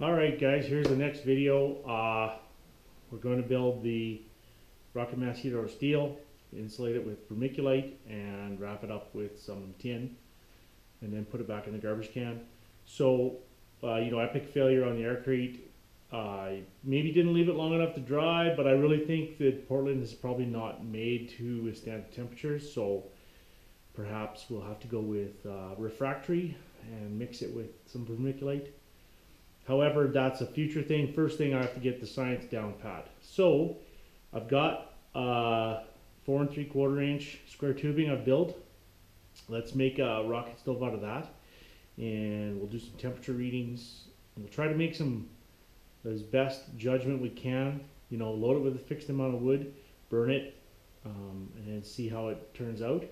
Alright guys, here's the next video. We're going to build the Rocket Mass Heat Or Steel, insulate it with vermiculite and wrap it up with some tin and then put it back in the garbage can. So, epic failure on the aircrete. Maybe didn't leave it long enough to dry, but I really think that Portland is probably not made to withstand temperatures, so perhaps we'll have to go with refractory and mix it with some vermiculite. However, that's a future thing. First thing, I have to get the science down pat. So I've got 4 3/4 inch square tubing I've built. Let's make a rocket stove out of that, and we'll do some temperature readings. We'll try to make some as best judgment we can. Load it with a fixed amount of wood, burn it, and then see how it turns out.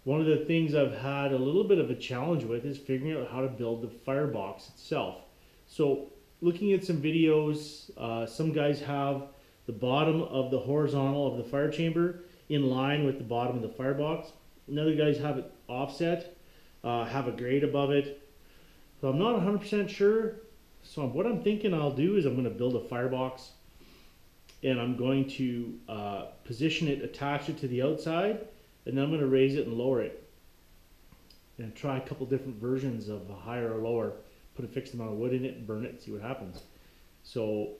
One of the things I've had a little bit of a challenge with is figuring out how to build the firebox itself. So looking at some videos, some guys have the bottom of the horizontal of the fire chamber in line with the bottom of the firebox. Another guys have it offset, have a grate above it. So I'm not 100% sure. So what I'm thinking I'll do is I'm going to build a firebox, and I'm going to position it, attach it to the outside, and then I'm going to raise it and lower it. And try a couple different versions of higher or lower. Put a fixed amount of wood in it and burn it and see what happens. So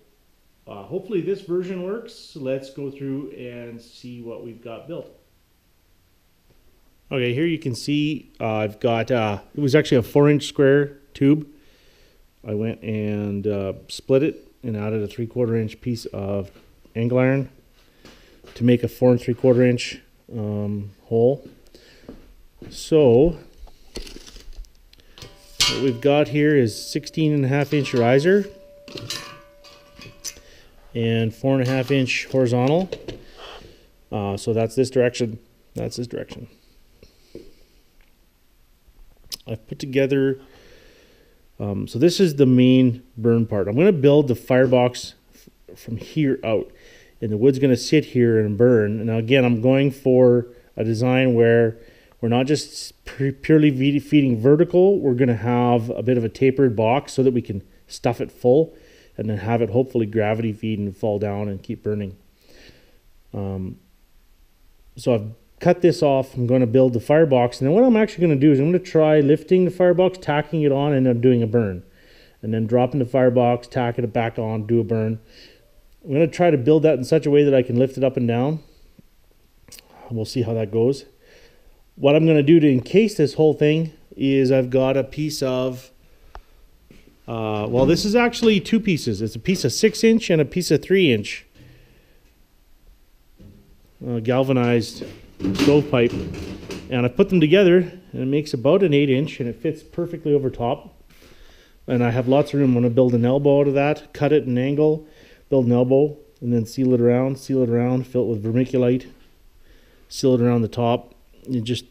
hopefully this version works. Let's go through and see what we've got built. Okay, here you can see I've got, it was actually a 4-inch square tube. I went and split it and added a 3/4 inch piece of angle iron to make a 4 3/4 inch hole. So what we've got here is 16.5 inch riser and 4.5 inch horizontal. So that's this direction. That's this direction. I've put together, so this is the main burn part. I'm going to build the firebox from here out, and the wood's going to sit here and burn. And now again, I'm going for a design where we're not just purely feeding vertical. We're going to have a bit of a tapered box so that we can stuff it full and then have it hopefully gravity feed and fall down and keep burning. So I've cut this off. I'm going to build the firebox, and then what I'm actually going to do is I'm going to try lifting the firebox, tacking it on, and then doing a burn. And then dropping the firebox, tacking it back on, do a burn. I'm going to try to build that in such a way that I can lift it up and down. We'll see how that goes. What I'm going to do to encase this whole thing is I've got a piece of, well, this is actually two pieces. It's a piece of 6 inch and a piece of 3 inch galvanized stovepipe. And I put them together, and it makes about an 8 inch, and it fits perfectly over top. And I have lots of room. I'm going to build an elbow out of that, cut it an angle, build an elbow, and then seal it around, fill it with vermiculite, seal it around the top. You just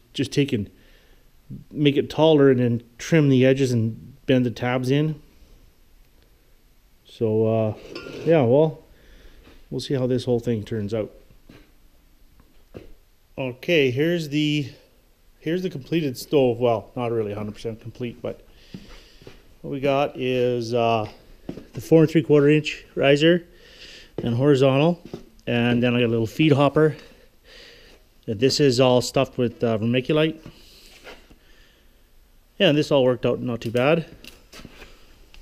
make it taller and then trim the edges and bend the tabs in. So yeah, well, we'll see how this whole thing turns out. Okay, here's the completed stove. Well, not really 100% complete, but what we got is the 4 3/4 inch riser and horizontal, and then I got a little feed hopper. This is all stuffed with vermiculite. Yeah, and this all worked out not too bad.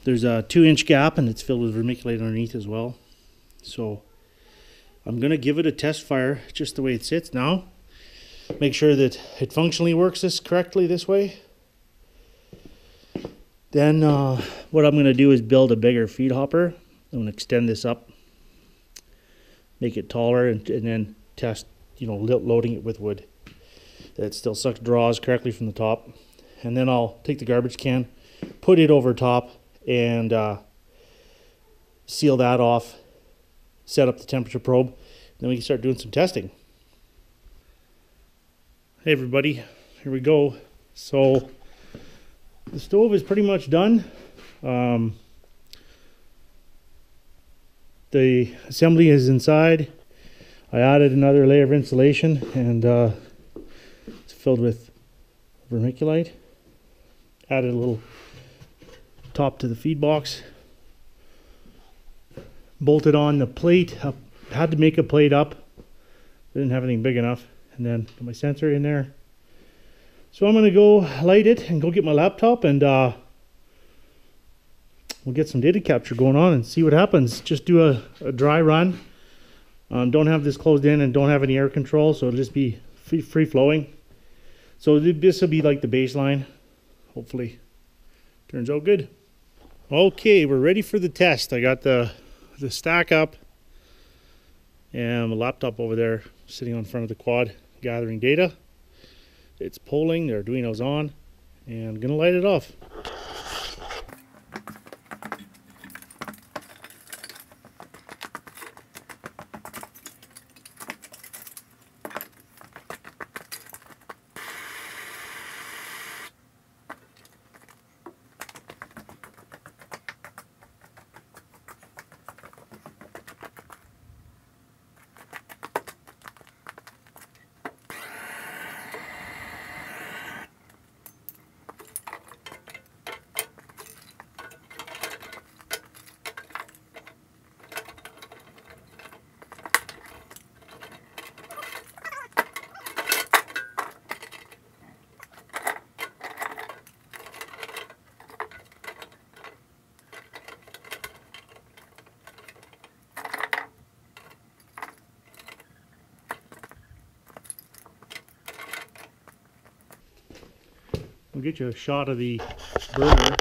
There's a 2 inch gap, and it's filled with vermiculite underneath as well. So I'm going to give it a test fire just the way it sits now. Make sure that it functionally works correctly this way. Then what I'm going to do is build a bigger feed hopper. I'm going to extend this up, make it taller, and then test, loading it with wood that it still draws correctly from the top. And then I'll take the garbage can, put it over top, and seal that off, set up the temperature probe, and then we can start doing some testing. Hey everybody, here we go. So the stove is pretty much done. The assembly is inside. I added another layer of insulation, and it's filled with vermiculite. Added a little top to the feed box. bolted on the plate up. Had to make a plate up. Didn't have anything big enough. And then put my sensor in there. So I'm gonna go light it and go get my laptop, and we'll get some data capture going on and see what happens. Just do a dry run. Don't have this closed in and don't have any air control, so it'll just be free flowing. So this will be like the baseline. Hopefully turns out good. Okay, we're ready for the test. I got the stack up and my laptop over there sitting on front of the quad gathering data. It's polling, the Arduino's on, and I'm gonna light it off. We'll get you a shot of the burner.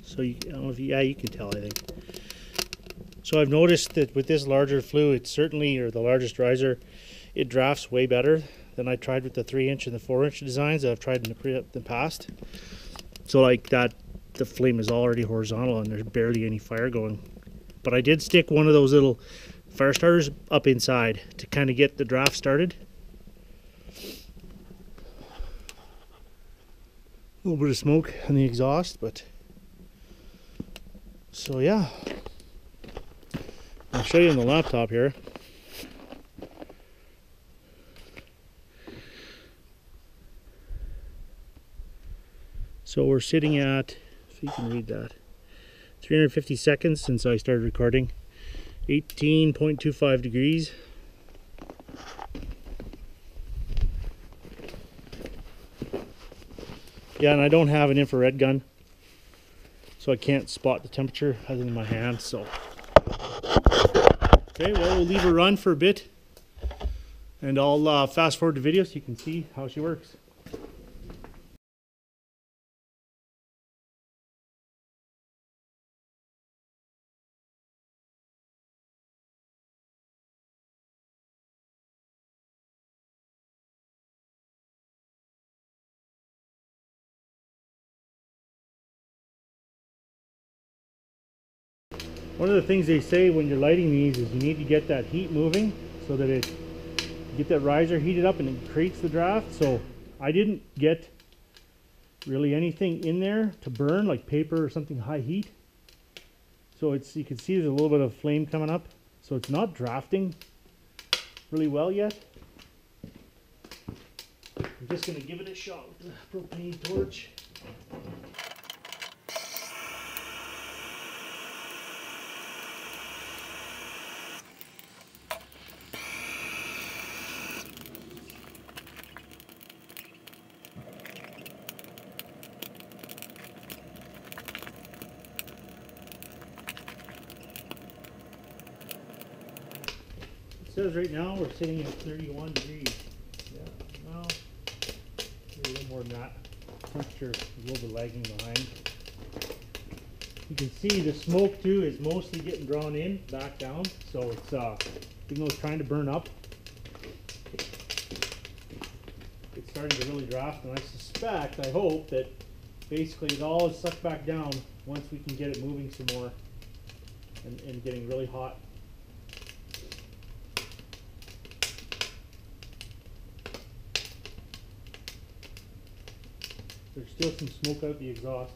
So I don't know if you can tell, I think. So I've noticed that with this larger flue, it's certainly, or the largest riser, it drafts way better than I tried with the 3-inch and the 4-inch designs that I've tried in the past. So like that, the flame is already horizontal and there's barely any fire going. But I did stick one of those little fire starters up inside to kind of get the draft started. A little bit of smoke on the exhaust, but so yeah. I'll show you on the laptop here. So we're sitting at, if you can read that, 350 seconds since I started recording. 18.25 degrees. Yeah, and I don't have an infrared gun, so I can't spot the temperature other than my hand, so. Okay, well, we'll leave her run for a bit, and I'll fast forward the video so you can see how she works. One of the things they say when you're lighting these is you need to get that heat moving so that it get that riser heated up and it creates the draft. So I didn't get really anything in there to burn, like paper or something high heat. So it's, you can see there's a little bit of flame coming up. So it's not drafting really well yet. I'm just going to give it a shot with the propane torch. It says right now we're sitting at 31 degrees. Yeah, well, maybe a little more than that. Temperature is a little bit lagging behind. You can see the smoke too is mostly getting drawn in, back down. So it's, even though it's trying to burn up, it's starting to really draft. And I suspect, I hope, that basically it all is sucked back down once we can get it moving some more and getting really hot. There's still some smoke out the exhaust.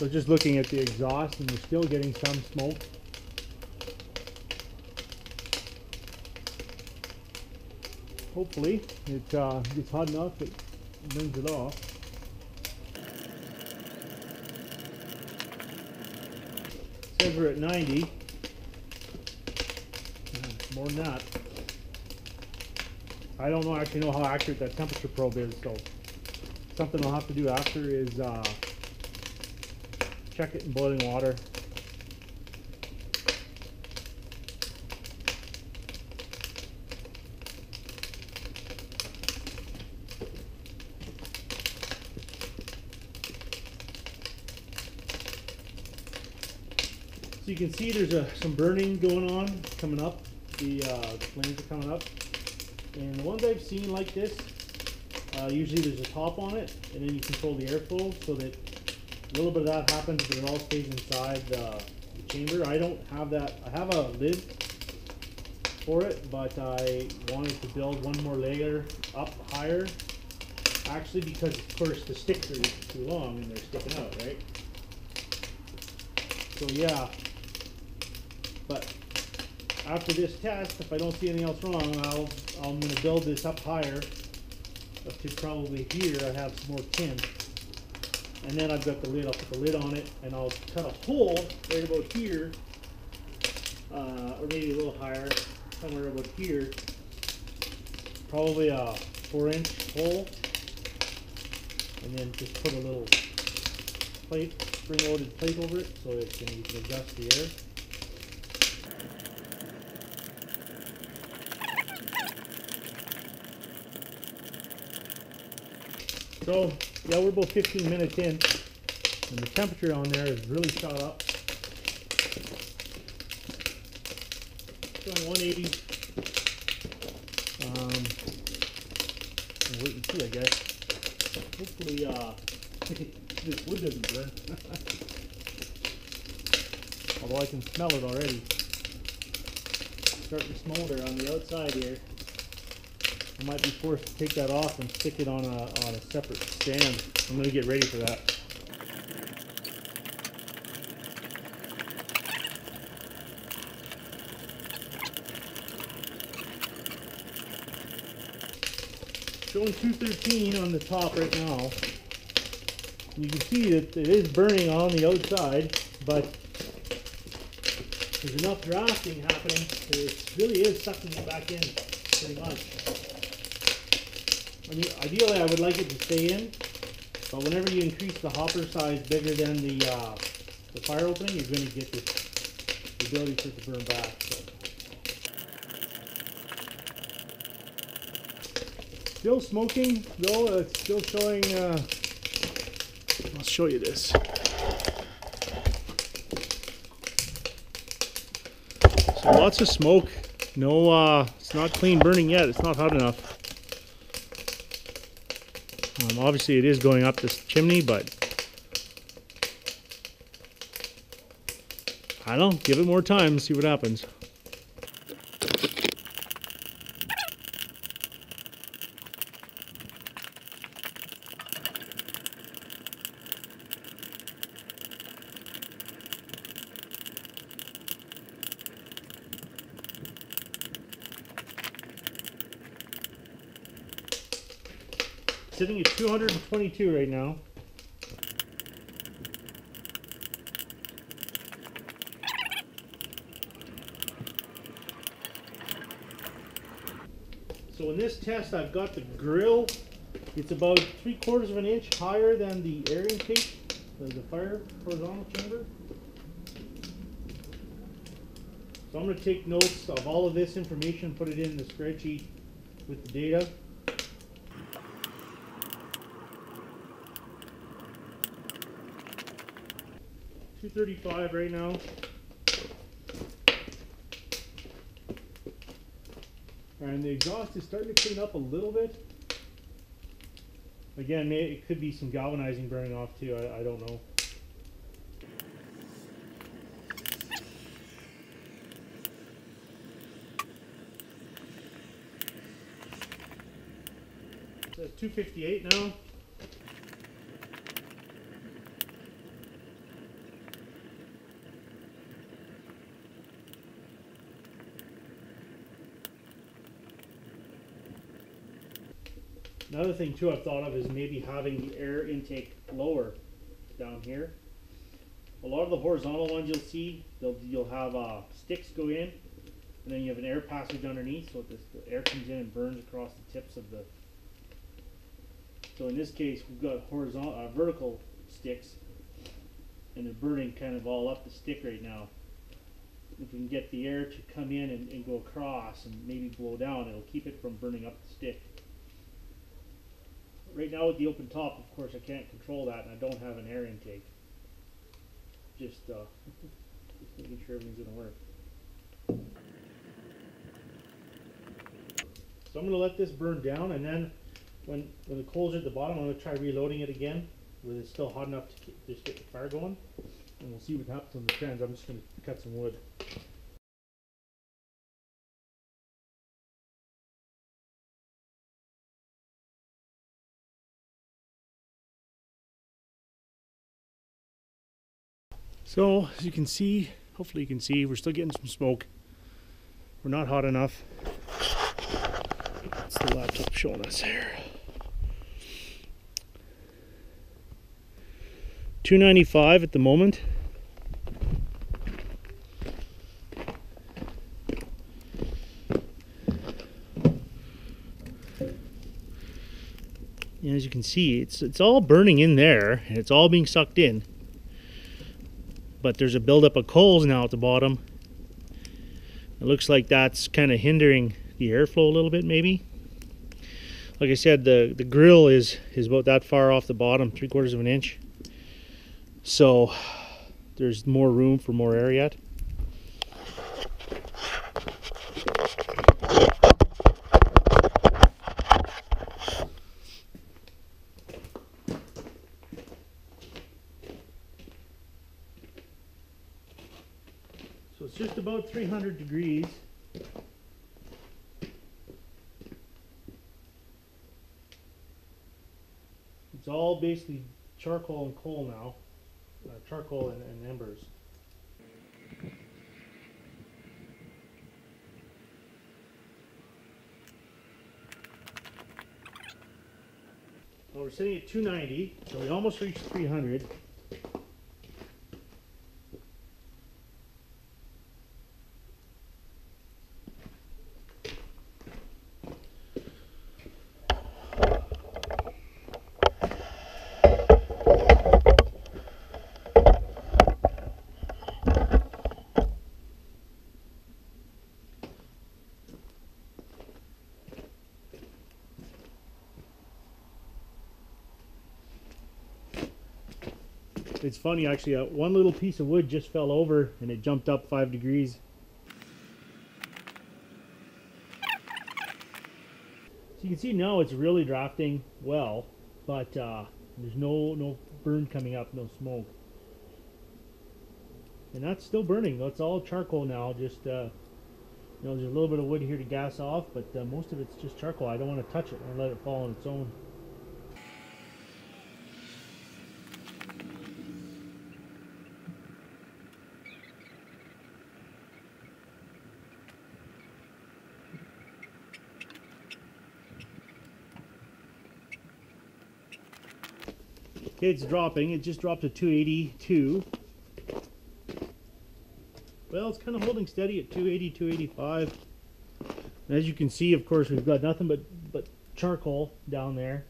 So just looking at the exhaust, and we're still getting some smoke. Hopefully it gets hot enough it burns it off. Says we're at 90. More than that. I don't actually know how accurate that temperature probe is, so something I'll have to do after is check it in boiling water. So you can see there's some burning going on, coming up. The flames are coming up. And the ones I've seen like this, usually there's a top on it, and then you control the airflow so that a little bit of that happens, but it all stays inside the chamber. I don't have that. I have a lid for it, but I wanted to build one more layer up higher. Actually, because of course the sticks are too long and they're sticking out, right? So yeah. But after this test, if I don't see anything else wrong, I'm going to build this up higher, up to probably here. I have some more tin, and then I've got the lid. I'll put the lid on it, and I'll cut a hole right about here, or maybe a little higher, somewhere about here. Probably a 4-inch hole, and then just put a little plate, spring-loaded plate over it, so you can adjust the air. So, yeah, we're about 15 minutes in, and the temperature on there has really shot up. It's on 180. We'll wait and see, I guess. Hopefully, this wood doesn't burn. Although I can smell it already. Starting to smolder on the outside here. I might be forced to take that off and stick it on a separate stand. I'm going to get ready for that. Showing 213 on the top right now. You can see that it is burning on the outside, but there's enough drafting happening that it really is sucking it back in pretty much. I mean, ideally I would like it to stay in, but whenever you increase the hopper size bigger than the fire opening, you're going to get the ability for it to burn back. So. Still smoking, though. It's still showing. I'll show you this. So lots of smoke. No, it's not clean burning yet. It's not hot enough. Obviously it is going up this chimney, but I don't know, give it more time, see what happens. Sitting at 222 right now. So in this test, I've got the grill. It's about 3/4 of an inch higher than the air intake, the fire horizontal chamber. So I'm going to take notes of all of this information, put it in the spreadsheet with the data. 235 right now. And the exhaust is starting to clean up a little bit. Again, it could be some galvanizing burning off too, I don't know. So it's 258 now. Another thing too I've thought of is maybe having the air intake lower down here. A lot of the horizontal ones you'll see, you'll have sticks go in, and then you have an air passage underneath, so the air comes in and burns across the tips of the. So in this case, we've got horizontal, vertical sticks, and they're burning kind of all up the stick right now. If we can get the air to come in and go across and maybe blow down, it'll keep it from burning up the stick. Right now with the open top, of course, I can't control that, and I don't have an air intake. Just making sure everything's going to work. So I'm going to let this burn down, and then when the coals are at the bottom, I'm going to try reloading it again, where it's still hot enough to just get the fire going, and we'll see what happens on the trends. I'm just going to cut some wood. So, as you can see, hopefully you can see, we're still getting some smoke. We're not hot enough. That's the laptop showing us here. 295 at the moment. And as you can see, it's all burning in there, and it's all being sucked in. But there's a buildup of coals now at the bottom. It looks like that's kind of hindering the airflow a little bit, maybe. Like I said, the grill is about that far off the bottom, 3/4 of an inch. So there's more room for more air yet. So it's just about 300 degrees. It's all basically charcoal and coal now. Charcoal and embers. Well, we're sitting at 290, so we almost reached 300. It's funny actually, one little piece of wood just fell over and it jumped up 5 degrees. So you can see now it's really drafting well, but there's no burn coming up, no smoke. And that's still burning. That's all charcoal now. Just you know, there's a little bit of wood here to gas off, but most of it's just charcoal. I don't want to touch it and let it fall on its own. Okay, it's dropping. It just dropped to 282. Well, it's kind of holding steady at 280, 285. And as you can see, of course, we've got nothing but charcoal down there.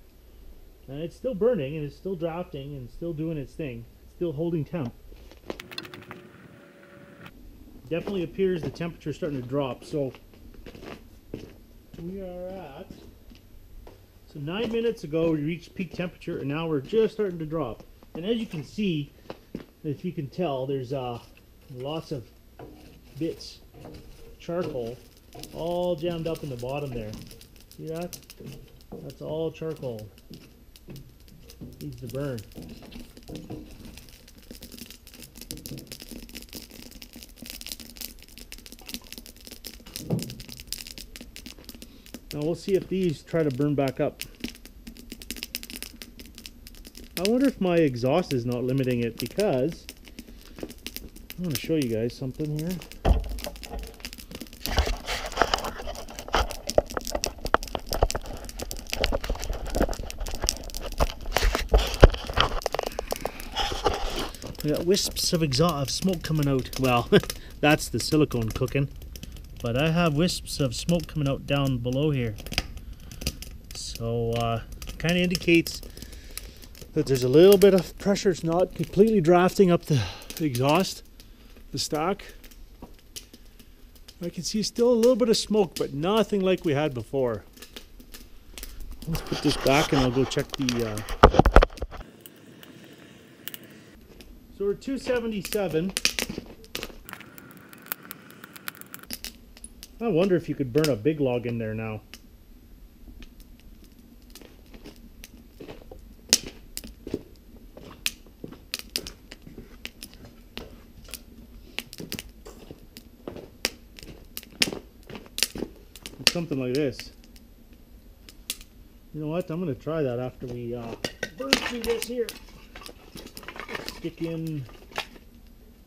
And it's still burning, and it's still drafting, and still doing its thing. It's still holding temp. Definitely appears the temperature's starting to drop. So we are at... So 9 minutes ago we reached peak temperature, and now we're just starting to drop. And as you can see, if you can tell, there's lots of bits, charcoal, all jammed up in the bottom there. See that? That's all charcoal. Needs to burn. Now we'll see if these try to burn back up. I wonder if my exhaust is not limiting it, because I want to show you guys something here. We got wisps of exhaust of smoke coming out. Well, that's the silicone cooking. But I have wisps of smoke coming out down below here. So kind of indicates that there's a little bit of pressure. It's not completely drafting up the exhaust, the stock. I can see still a little bit of smoke, but nothing like we had before. Let's put this back and I'll go check the... So we're 277. I wonder if you could burn a big log in there now. Something like this. You know what? I'm going to try that after we burn through this here. Stick in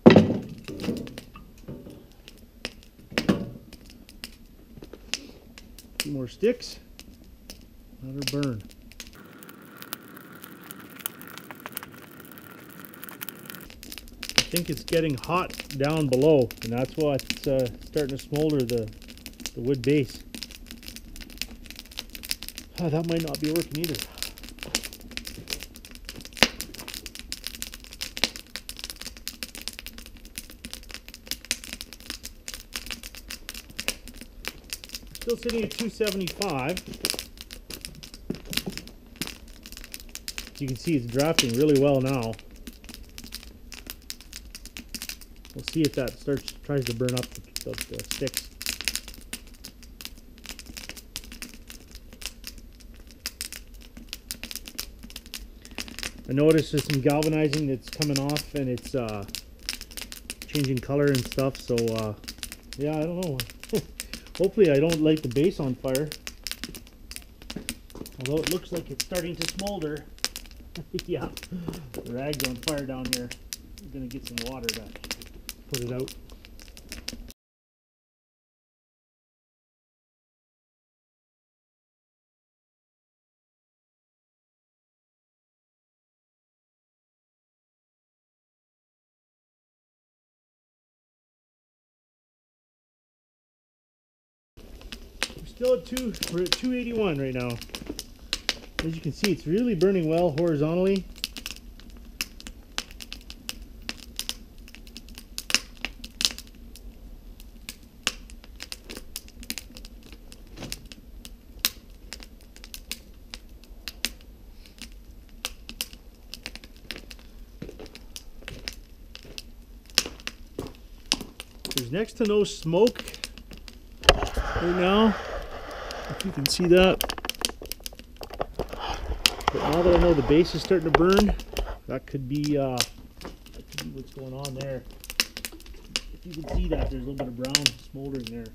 a few more sticks. Let her burn. I think it's getting hot down below, and that's why it's starting to smolder the wood base. Oh, that might not be working either. Still sitting at 275. As you can see, it's drafting really well now. We'll see if that tries to burn up the sticks. I noticed there's some galvanizing that's coming off and it's changing color and stuff, so yeah, I don't know. Hopefully I don't light the base on fire. Although it looks like it's starting to smolder. Yeah, the rag's on fire down here. I'm gonna get some water to put it out. We're at 281 right now. As you can see, it's really burning well horizontally. There's next to no smoke right now, if you can see that. But now that I know the base is starting to burn, that could be what's going on there. If you can see that, there's a little bit of brown smoldering there.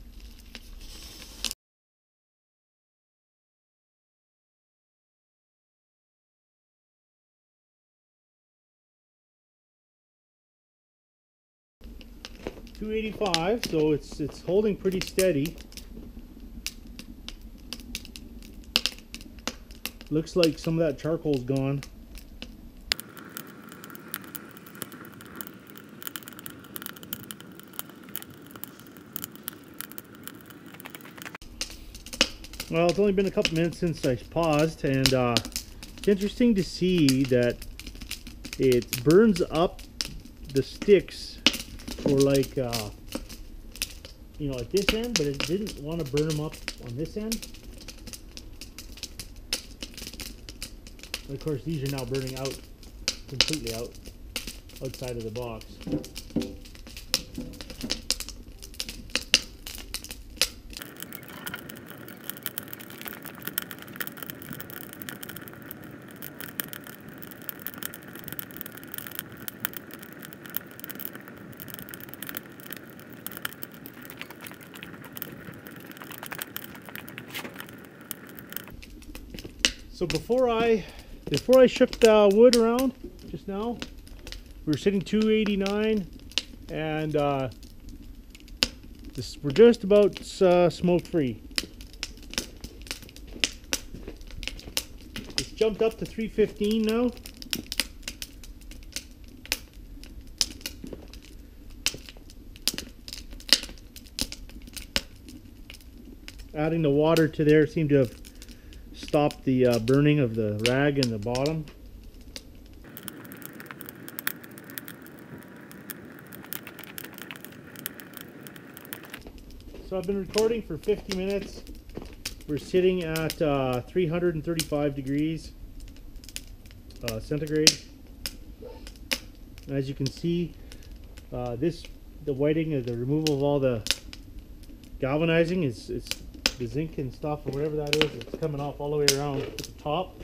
$285, so it's holding pretty steady. Looks like some of that charcoal's gone. Well, it's only been a couple minutes since I paused, and it's interesting to see that it burns up the sticks for like, you know, at this end, but it didn't want to burn them up on this end. But of course, these are now burning out, completely out, outside of the box. So before I shipped wood around just now, we were sitting 289, and we're just about smoke free. It's jumped up to 315 now. adding the water to there seemed to have stopped the burning of the rag in the bottom. So I've been recording for 50 minutes. We're sitting at 335 degrees centigrade. As you can see, the whiting of the removal of all the galvanizing is the zinc and stuff or whatever that is. It's coming off all the way around to the top.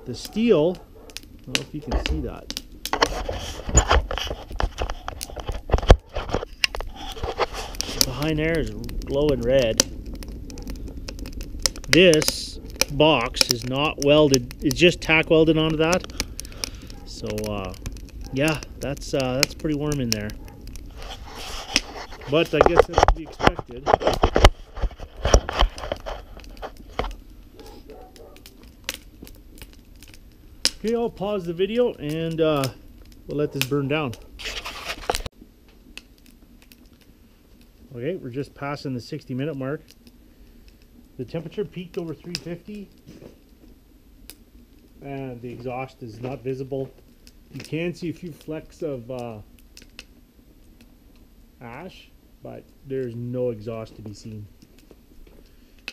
The steel, I don't know if you can see that. Behind there is glowing red. This box is not welded, it's just tack welded onto that. So yeah, that's pretty warm in there. But I guess that's to be expected. Okay, I'll pause the video and we'll let this burn down. Okay, we're just passing the 60-minute mark. The temperature peaked over 350 and the exhaust is not visible. You can see a few flecks of ash, but there's no exhaust to be seen.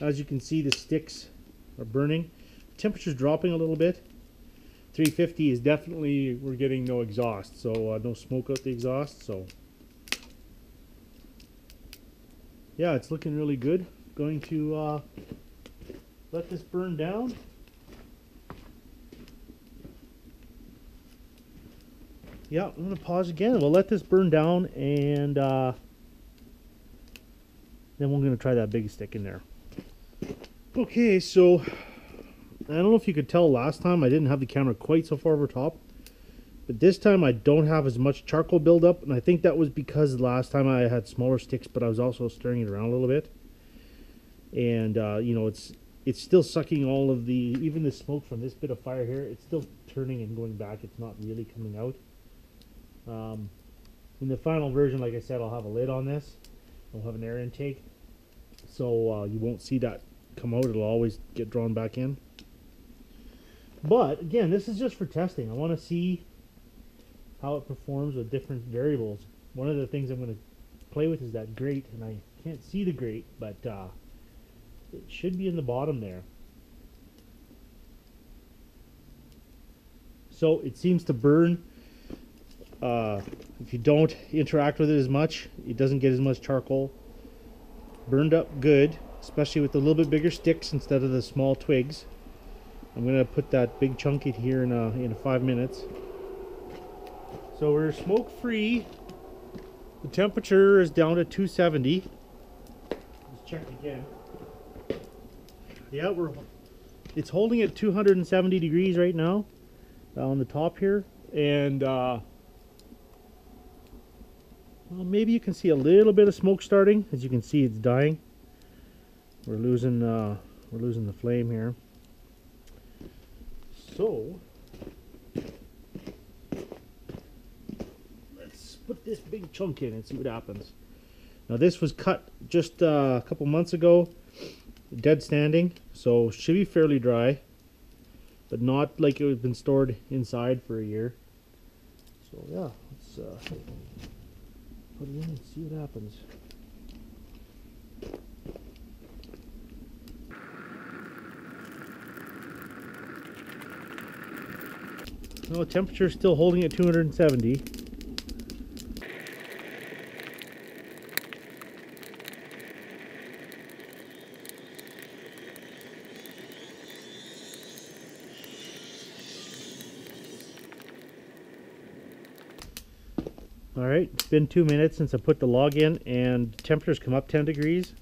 As you can see, the sticks are burning. Temperature's dropping a little bit. 350 is definitely, we're getting no exhaust, so no smoke out the exhaust. So yeah, it's looking really good. Going to let this burn down. Yeah, I'm going to pause again. We'll let this burn down and then we're going to try that big stick in there. Okay, so I don't know if you could tell last time I didn't have the camera quite so far over top. But this time I don't have as much charcoal buildup, and I think that was because last time I had smaller sticks, but I was also stirring it around a little bit. And you know, it's still sucking all of the, even the smoke from this bit of fire here, it's still turning and going back. It's not really coming out. In the final version, like I said, I'll have a lid on this. I'll have an air intake, so you won't see that come out. It'll always get drawn back in. But again, this is just for testing. I want to see how it performs with different variables. One of the things I'm going to play with is that grate, and I can't see the grate, but it should be in the bottom there. So it seems to burn. If you don't interact with it as much, it doesn't get as much charcoal. Burned up good, especially with the little bit bigger sticks instead of the small twigs. I'm going to put that big chunk in here in 5 minutes. So we're smoke free. The temperature is down to 270. Let's check again. Yeah, it's holding at 270 degrees right now on the top here, and well, maybe you can see a little bit of smoke starting. As you can see, it's dying. We're losing the flame here. So let's put this big chunk in and see what happens. Now this was cut just a couple months ago, dead standing, so should be fairly dry, but not like it was been stored inside for a year. So yeah, let's put it in and see what happens. Well, the temperature is still holding at 270. Alright, it's been 2 minutes since I put the log in, and temperatures come up 10 degrees.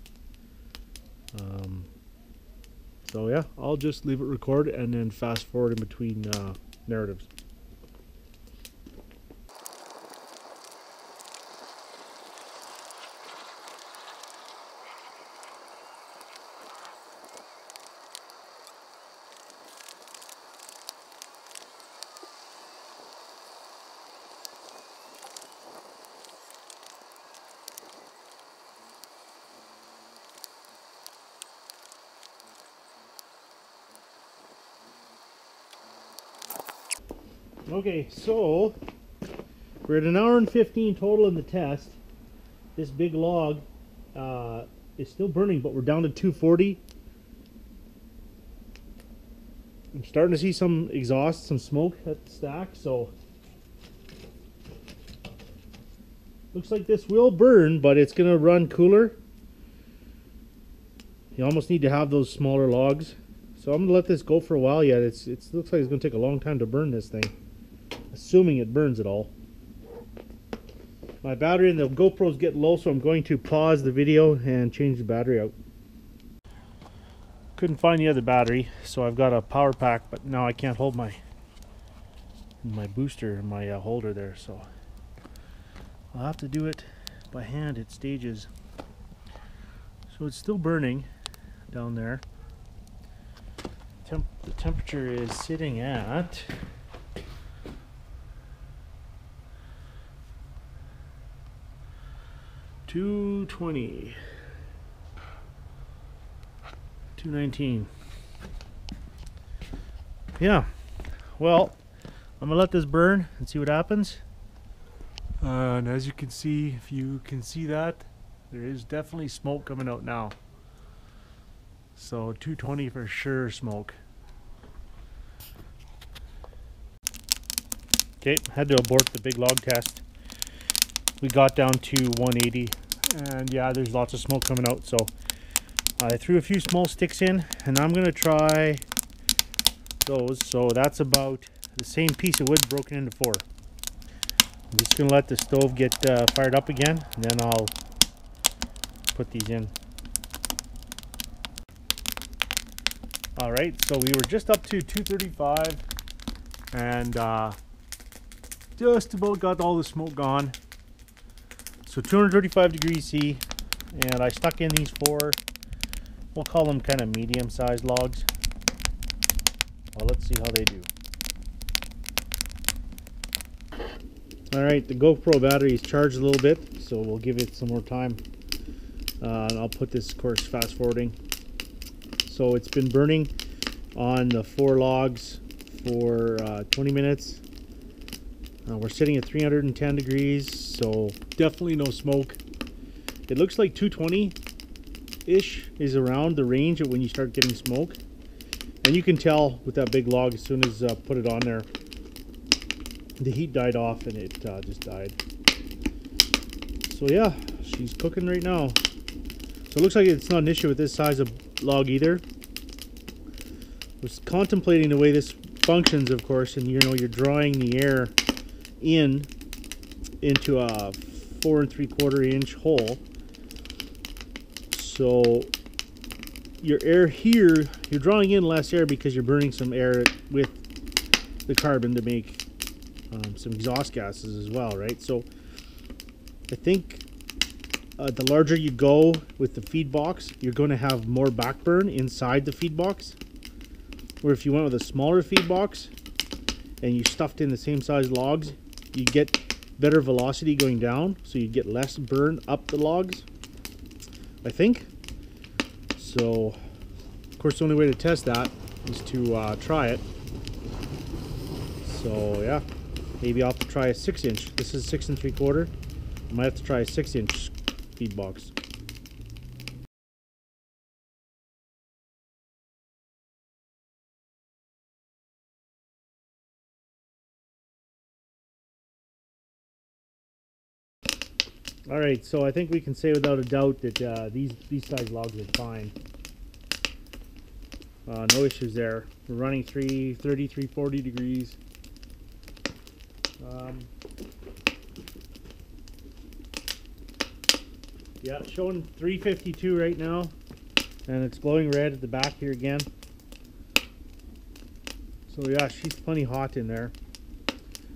So yeah, I'll just leave it record and then fast forward in between narratives. Okay, so we're at 1 hour and 15 total in the test. This big log is still burning, but we're down to 240. I'm starting to see some exhaust, some smoke at the stack, so looks like this will burn, but it's gonna run cooler. You almost need to have those smaller logs. So I'm gonna let this go for a while yet. It looks like it's gonna take a long time to burn this thing, assuming it burns at all. My battery in the GoPro's getting low, so I'm going to pause the video and change the battery out. Couldn't find the other battery, so I've got a power pack, but now I can't hold my booster, my holder there, so I'll have to do it by hand at stages. So it's still burning down there. The temperature is sitting at 220, 219. Yeah, well, I'm gonna let this burn and see what happens. And as you can see, if you can see that, there is definitely smoke coming out now. So 220 for sure smoke. Okay, had to abort the big log test. We got down to 180, and yeah, there's lots of smoke coming out. So I threw a few small sticks in, and I'm gonna try those. So that's about the same piece of wood broken into 4. I'm just gonna let the stove get fired up again, and then I'll put these in. Alright, so we were just up to 235, and just about got all the smoke gone. So 235 degrees C, and I stuck in these 4, we'll call them kind of medium-sized logs. Well, let's see how they do. Alright, the GoPro battery is charged a little bit, so we'll give it some more time. And I'll put this, of course, fast forwarding. So it's been burning on the 4 logs for 20 minutes. We're sitting at 310 degrees, so definitely no smoke. It looks like 220-ish is around the range of when you start getting smoke. And you can tell with that big log as soon as put it on there, the heat died off and it just died. So yeah, she's cooking right now. So it looks like it's not an issue with this size of log either. I was contemplating the way this functions, of course, and you know, you're drawing the air into a 4 3/4 inch hole. So your air here, you're drawing in less air because you're burning some air with the carbon to make some exhaust gases as well, right? So I think the larger you go with the feed box, you're going to have more backburn inside the feed box. Where if you went with a smaller feed box and you stuffed in the same size logs, you get better velocity going down, so you get less burn up the logs, I think. So, of course, the only way to test that is to try it. So, yeah, maybe I'll have to try a 6-inch. This is 6 3/4. I might have to try a 6-inch feed box. Alright, so I think we can say without a doubt that these size logs are fine. No issues there. We're running 330, 340 degrees. Yeah, showing 352 right now, and it's glowing red at the back here again. So yeah, she's plenty hot in there.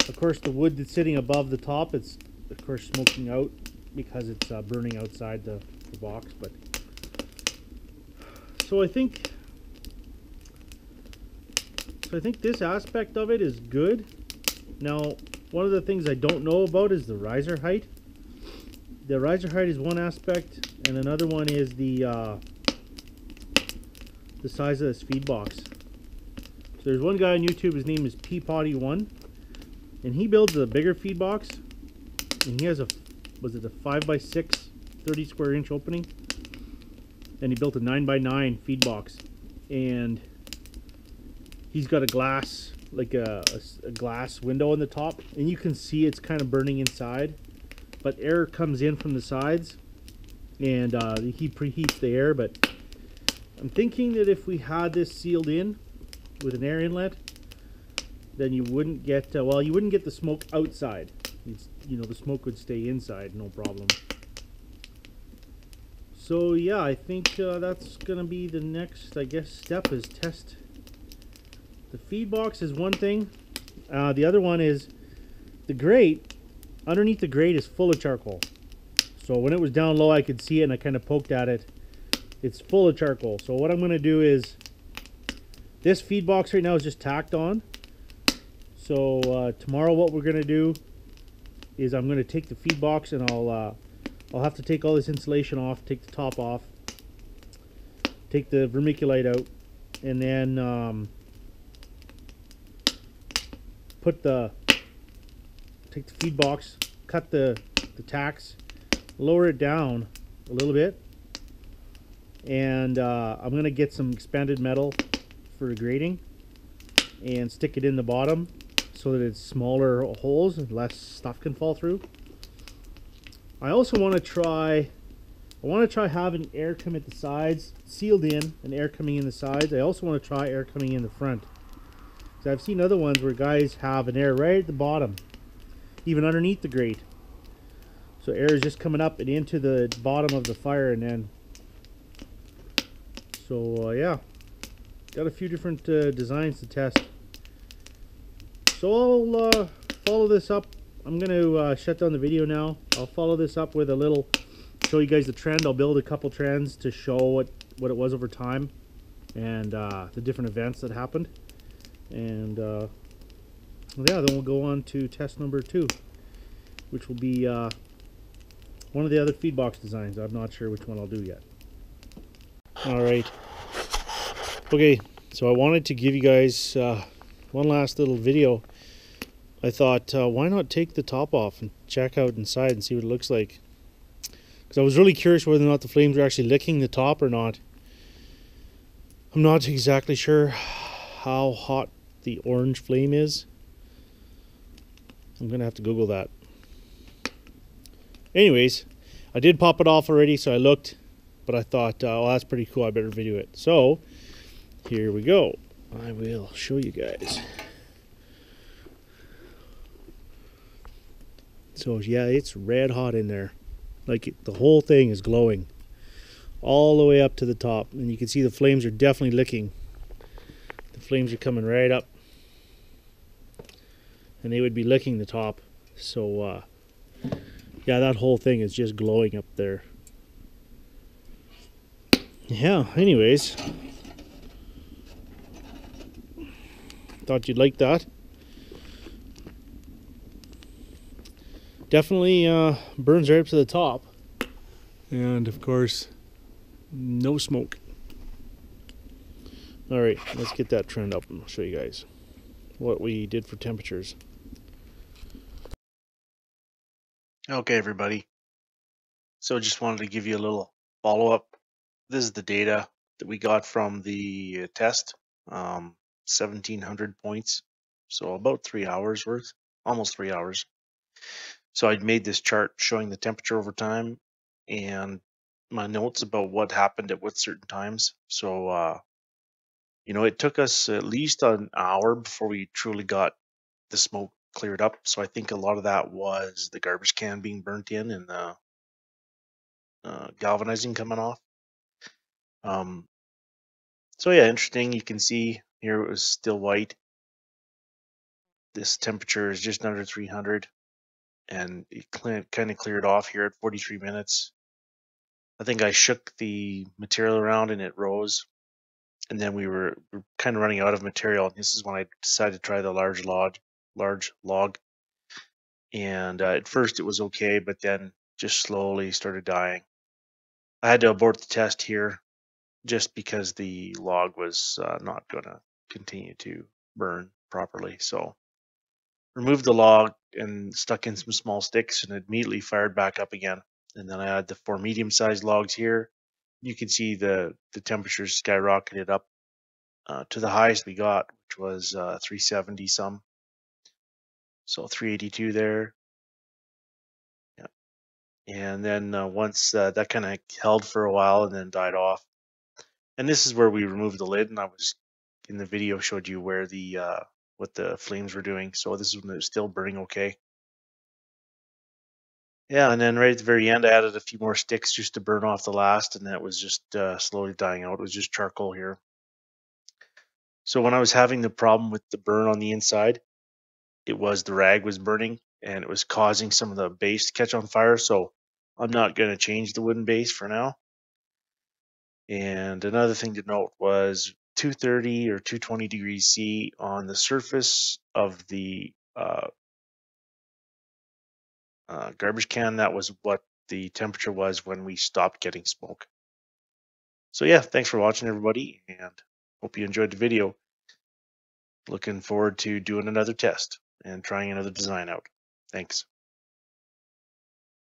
Of course, the wood that's sitting above the top, it's of course smoking out because it's burning outside the box. But so I think this aspect of it is good. Now, one of the things I don't know about is the riser height. The riser height is one aspect, and another one is the size of this feed box. So there's one guy on YouTube, his name is Peapoddy1. And he builds a bigger feed box, and he has a, was it a 5x6 30 square inch opening, and he built a 9x9 feed box, and he's got a glass, like a glass window on the top, and you can see it's kind of burning inside, but air comes in from the sides, and he preheats the air. But I'm thinking that if we had this sealed in with an air inlet, then you wouldn't get, well, you wouldn't get the smoke outside. You know, the smoke would stay inside, no problem. So yeah, I think that's gonna be the next, I guess, step, is test. The feed box is one thing. The other one is the grate. Underneath the grate is full of charcoal. So when it was down low, I could see it, and I kind of poked at it. It's full of charcoal. So what I'm gonna do is, this feed box right now is just tacked on. So tomorrow what we're going to do is I'm going to take the feed box, and I'll have to take all this insulation off, take the top off, take the vermiculite out, and then take the feed box, cut the tacks, lower it down a little bit, and I'm going to get some expanded metal for grating and stick it in the bottom, so that it's smaller holes and less stuff can fall through. I also want to try, having air come at the sides, sealed in, and air coming in the sides. I also want to try air coming in the front, because I've seen other ones where guys have an air right at the bottom, even underneath the grate. So air is just coming up and into the bottom of the fire, and then, so yeah, got a few different designs to test. So I'll follow this up. I'm going to shut down the video now. I'll follow this up with a little, show you guys the trend. I'll build a couple trends to show what it was over time, and the different events that happened. And yeah, then we'll go on to test number 2, which will be one of the other feed box designs. I'm not sure which one I'll do yet. Alright. Okay, so I wanted to give you guys one last little video. I thought, why not take the top off and check out inside and see what it looks like? Because I was really curious whether or not the flames were actually licking the top or not. I'm not exactly sure how hot the orange flame is. I'm going to have to Google that. Anyways, I did pop it off already, so I looked, but I thought, oh, that's pretty cool, I better video it. So, here we go. I will show you guys. So yeah, it's red hot in there. Like, the whole thing is glowing all the way up to the top, and you can see the flames are definitely licking. The flames are coming right up, and they would be licking the top. So yeah, that whole thing is just glowing up there. Yeah, anyways, thought you'd like that. Definitely burns right up to the top, and of course no smoke. Alright, let's get that trend up and I'll show you guys what we did for temperatures. Okay, everybody. So just wanted to give you a little follow-up. This is the data that we got from the test. 1,700 points. So about 3 hours worth. Almost 3 hours. So I'd made this chart showing the temperature over time and my notes about what happened at what certain times. So, you know, it took us at least an hour before we truly got the smoke cleared up. So I think a lot of that was the garbage can being burnt in and the galvanizing coming off. So yeah, interesting. You can see here it was still white. This temperature is just under 300, and it kind of cleared off here at 43 minutes. I think I shook the material around and it rose, and then we were kind of running out of material. This is when I decided to try the large log. And at first it was okay, but then just slowly started dying. I had to abort the test here just because the log was not going to continue to burn properly. So removed the log and stuck in some small sticks, and it immediately fired back up again. And then I had the 4 medium-sized logs here. You can see the temperatures skyrocketed up to the highest we got, which was 370 some. So 382 there. Yeah. And then once that kind of held for a while and then died off. And this is where we removed the lid, and I was in the video showed you where the what the flames were doing. So this is when it was still burning okay. Yeah, and then right at the very end, I added a few more sticks just to burn off the last, and that was just slowly dying out. It was just charcoal here. So when I was having the problem with the burn on the inside, it was the rag was burning, and it was causing some of the base to catch on fire. So I'm not going to change the wooden base for now. And another thing to note was 230 or 220 degrees C on the surface of the garbage can. That was what the temperature was when we stopped getting smoke. So yeah, thanks for watching, everybody, and hope you enjoyed the video. Looking forward to doing another test and trying another design out. Thanks.